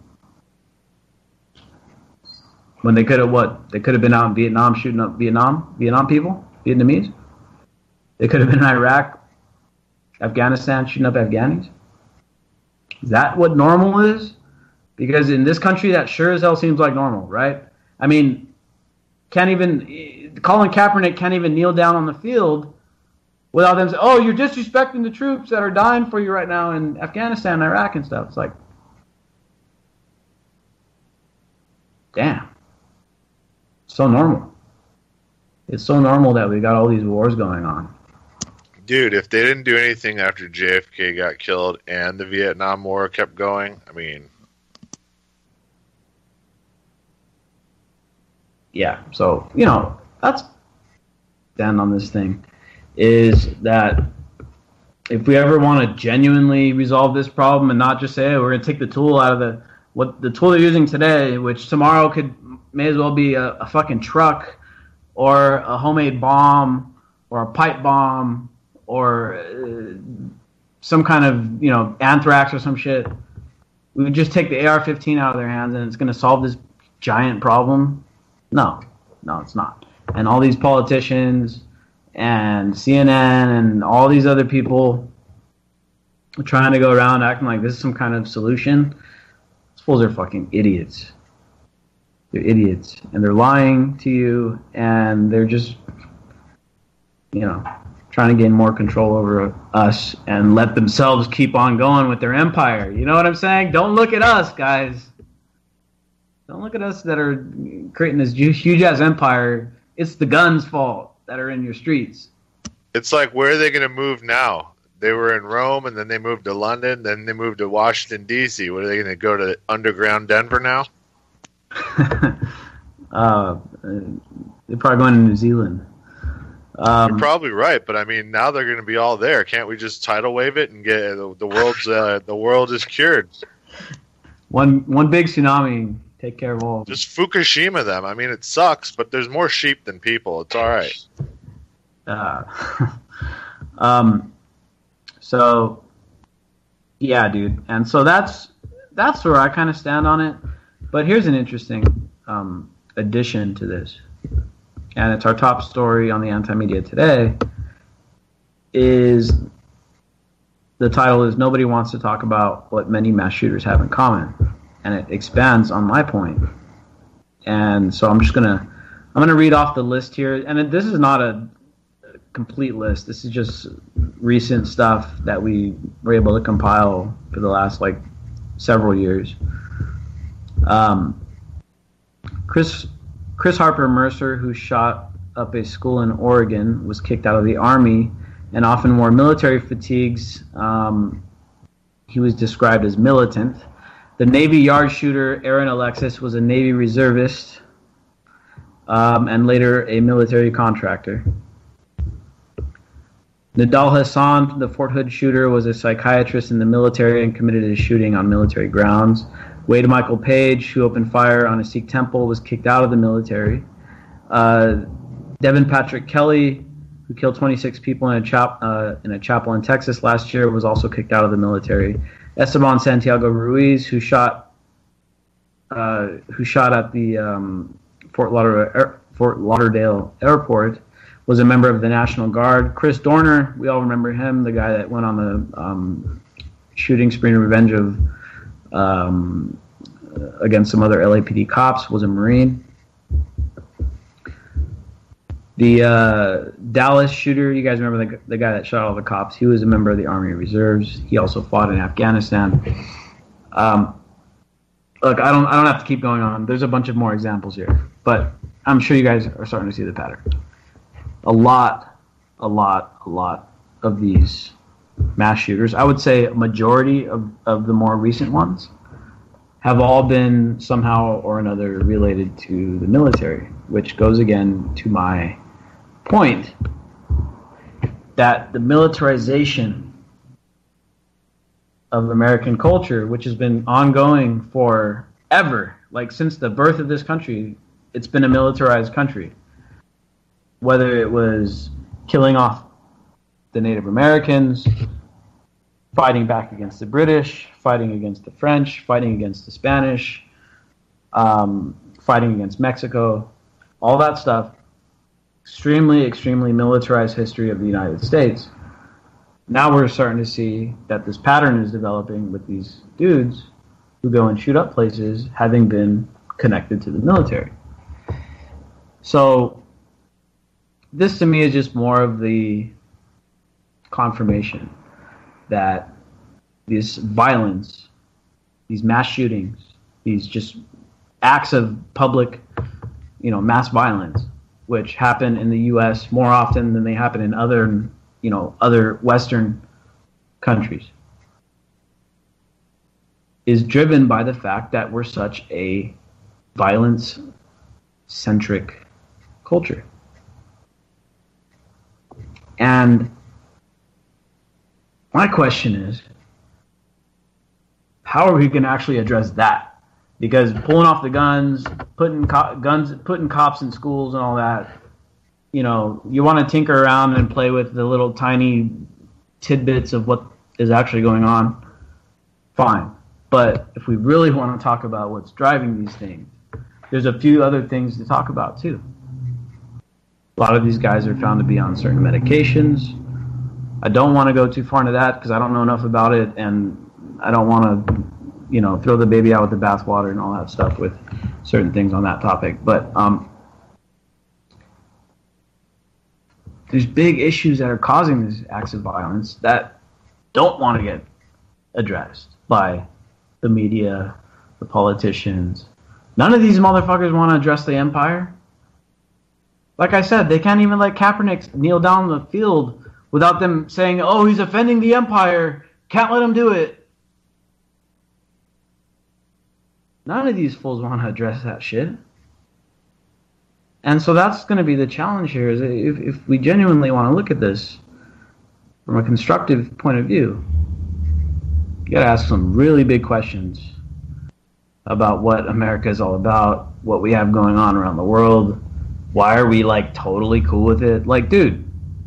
When they could have what? They could have been out in Vietnam shooting up Vietnam people, Vietnamese. They could have been in Iraq, Afghanistan shooting up Afghanis. Is that what normal is? Because in this country, that sure as hell seems like normal, right? I mean, Colin Kaepernick can't even kneel down on the field without them saying, oh, you're disrespecting the troops that are dying for you right now in Afghanistan, Iraq, and stuff. It's like, damn. So normal. It's so normal that we got all these wars going on. Dude, if they didn't do anything after JFK got killed and the Vietnam War kept going, I mean... Yeah, so, that's stand on this thing, is that if we ever want to genuinely resolve this problem and not just say, hey, we're going to take the tool out of the tool they're using today, which tomorrow may as well be a fucking truck or a homemade bomb or a pipe bomb or some kind of, anthrax or some shit. We would just take the AR-15 out of their hands and it's going to solve this giant problem. No, it's not. And all these politicians and CNN and all these other people are trying to go around acting like this is some kind of solution. These fools are fucking idiots. They're idiots. And they're lying to you, and they're just, trying to gain more control over us and let themselves keep on going with their empire. You know what I'm saying? Don't look at us, guys. Don't look at us that are creating this huge-ass empire. It's the guns' fault that are in your streets. It's like, where are they going to move now? They were in Rome, and then they moved to London, then they moved to Washington, D.C. What, are they going to go to underground Denver now? They're probably going to New Zealand. You're probably right, but I mean, now they're going to be all there. Can't we just tidal wave it and get the world is cured? One big tsunami. Take care of all. Just Fukushima them. I mean, it sucks, but there's more sheep than people. It's all right. So, yeah, dude. And so that's where I kind of stand on it. But here's an interesting addition to this, and it's our top story on the Anti-Media today. The title is "Nobody Wants to Talk About What Many Mass Shooters Have in Common," and it expands on my point. And so I'm gonna read off the list here, and this is not a complete list. This is just recent stuff that we were able to compile for the last several years. Chris Harper Mercer, who shot up a school in Oregon, was kicked out of the Army and often wore military fatigues. He was described as militant. The Navy Yard shooter Aaron Alexis was a Navy reservist and later a military contractor. Nidal Hassan, the Fort Hood shooter, was a psychiatrist in the military and committed a shooting on military grounds. Wade Michael Page, who opened fire on a Sikh temple, was kicked out of the military. Devin Patrick Kelly, who killed 26 people in a chapel in Texas last year, was also kicked out of the military. Esteban Santiago Ruiz, who shot at the Fort Lauderdale Airport, was a member of the National Guard. Chris Dorner, we all remember him, the guy that went on the shooting spree in revenge of against some other LAPD cops, was a Marine. The Dallas shooter, you guys remember the guy that shot all the cops? He was a member of the Army Reserves. He also fought in Afghanistan. Look, I don't have to keep going on. There's a bunch of more examples here, but I'm sure you guys are starting to see the pattern. A lot of these mass shooters, I would say a majority of the more recent ones, have all been somehow or another related to the military, which goes again to my point that the militarization of American culture, which has been ongoing forever, since the birth of this country, it's been a militarized country. Whether it was killing off the Native Americans, fighting back against the British, fighting against the French, fighting against the Spanish, fighting against Mexico, all that stuff, extremely militarized history of the United States. Now we're starting to see that this pattern is developing with these dudes who go and shoot up places having been connected to the military. So this to me is just more of the confirmation that this violence, these mass shootings, these just acts of public, mass violence, which happen in the U.S. more often than they happen in other Western countries, is driven by the fact that we're such a violence-centric culture. And my question is, how are we going to actually address that? Because pulling off the guns, putting cops in schools and all that, you want to tinker around and play with the little tiny tidbits of what is actually going on, fine. But if we really want to talk about what's driving these things, there's a few other things to talk about too. A lot of these guys are found to be on certain medications. I don't want to go too far into that because I don't know enough about it, and I don't want to, throw the baby out with the bathwater and all that stuff with certain things on that topic. But there's big issues that are causing these acts of violence that don't want to get addressed by the media, the politicians. None of these motherfuckers want to address the empire. Like I said, they can't even let Kaepernick kneel down the field without them saying, oh, he's offending the empire. Can't let him do it. None of these fools want to address that shit. And so that's going to be the challenge here, is if we genuinely want to look at this from a constructive point of view, you got to ask some really big questions about what America is all about, what we have going on around the world. Why are we totally cool with it? Dude,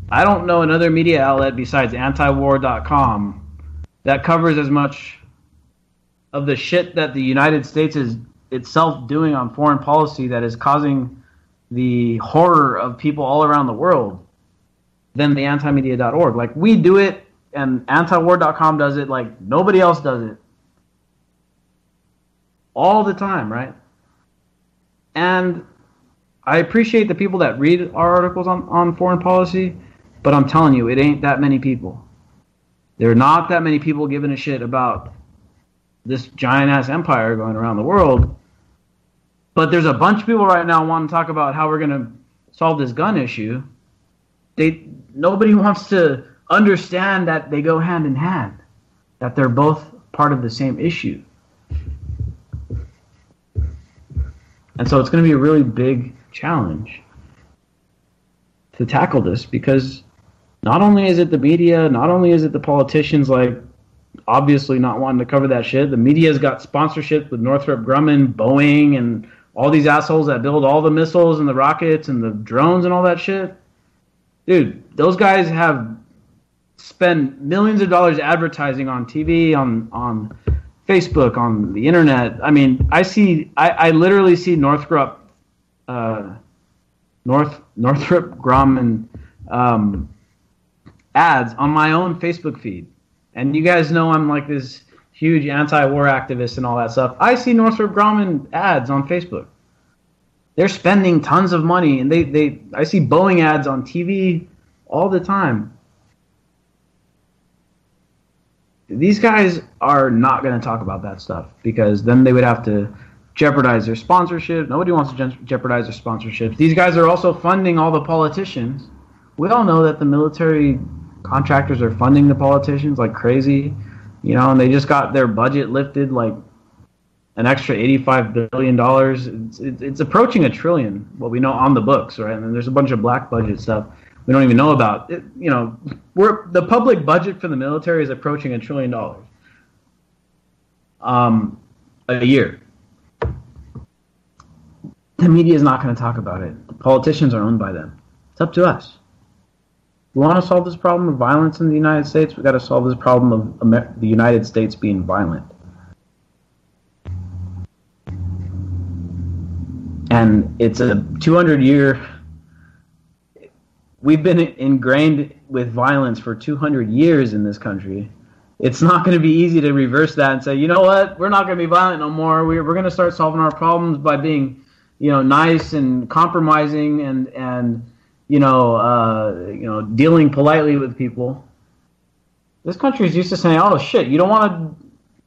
I don't know another media outlet besides antiwar.com that covers as much of the shit that the United States is itself doing on foreign policy that is causing the horror of people all around the world than the antimedia.org. Like, we do it, and antiwar.com does it like nobody else does it. All the time, right? And I appreciate the people that read our articles on foreign policy, but I'm telling you, it ain't that many people. There are not that many people giving a shit about this giant-ass empire going around the world. But there's a bunch of people right now wanting to talk about how we're going to solve this gun issue. Nobody wants to understand that they go hand in hand, that they're both part of the same issue. And so it's going to be a really big challenge to tackle this, because not only is it the media, not only is it the politicians, like, obviously not wanting to cover that shit. The media's got sponsorships with Northrop Grumman, Boeing, and all these assholes that build all the missiles and the rockets and the drones and all that shit. Dude, those guys have spent millions of dollars advertising on TV, on Facebook, on the internet. I mean, I literally see Northrop Grumman ads on my own Facebook feed. And you guys know I'm like this huge anti-war activist and all that stuff. I see Northrop Grumman ads on Facebook. They're spending tons of money, and I see Boeing ads on TV all the time. These guys are not going to talk about that stuff, because then they would have to jeopardize their sponsorship. Nobody wants to jeopardize their sponsorships. These guys are also funding all the politicians. We all know that the military contractors are funding the politicians like crazy, and they just got their budget lifted like an extra $85 billion. It's approaching $1 trillion, what we know on the books, right? And then there's a bunch of black budget stuff we don't even know about. The public budget for the military is approaching $1 trillion a year. The media is not going to talk about it. The politicians are owned by them. It's up to us. We want to solve this problem of violence in the United States. We've got to solve this problem of the United States being violent. And it's a 200-year... We've been ingrained with violence for 200 years in this country. It's not going to be easy to reverse that and say, you know what, we're not going to be violent no more. We're going to start solving our problems by being, nice and compromising and dealing politely with people. This country is used to saying, oh, shit, you don't want to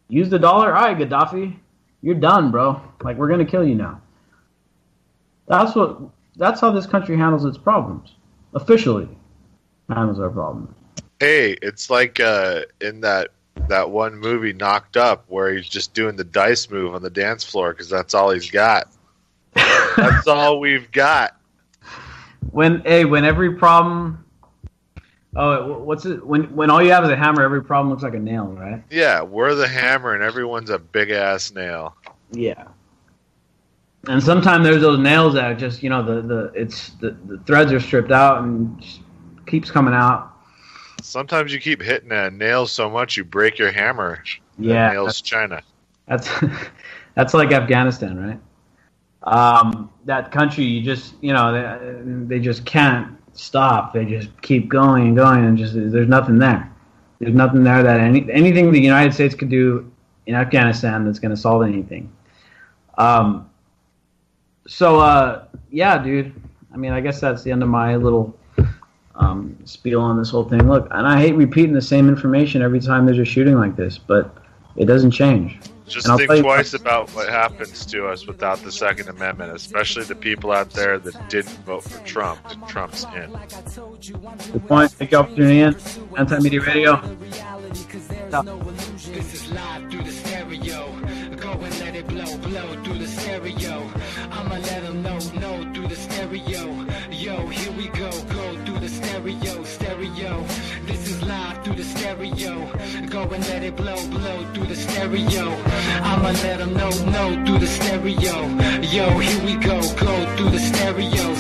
use the dollar? All right, Gaddafi, you're done, bro. Like, we're going to kill you now. That's how this country handles its problems. Officially handles our problems. Hey, it's like in that one movie, Knocked Up, where he's just doing the dice move on the dance floor because that's all he's got. That's all we've got. When every problem, when all you have is a hammer, every problem looks like a nail, right? Yeah, we're the hammer and everyone's a big ass nail. Yeah. And sometimes there's those nails that just, the threads are stripped out and just keeps coming out. Sometimes you keep hitting a nail so much you break your hammer. Yeah. Nails China. That's like Afghanistan, right? That country, you just, they just can't stop. They just keep going and going, and just there's nothing there. There's nothing there that anything the United States could do in Afghanistan that's going to solve anything. Yeah, dude. I mean, I guess that's the end of my little spiel on this whole thing. Look, and I hate repeating the same information every time there's a shooting like this, but it doesn't change. Just think twice about what happens to us without the Second Amendment, especially the people out there that didn't vote for Trump. Trump's in. Good point. Thank you all for tuning in. Anti-Media Radio. This is live through the stereo. Go and let it blow through the stereo. I'ma let them know through the stereo. Yo, here we go through the stereo. This is live through the stereo. Go and let it blow through the stereo. I'ma let them know through the stereo. Yo, here we go through the stereo.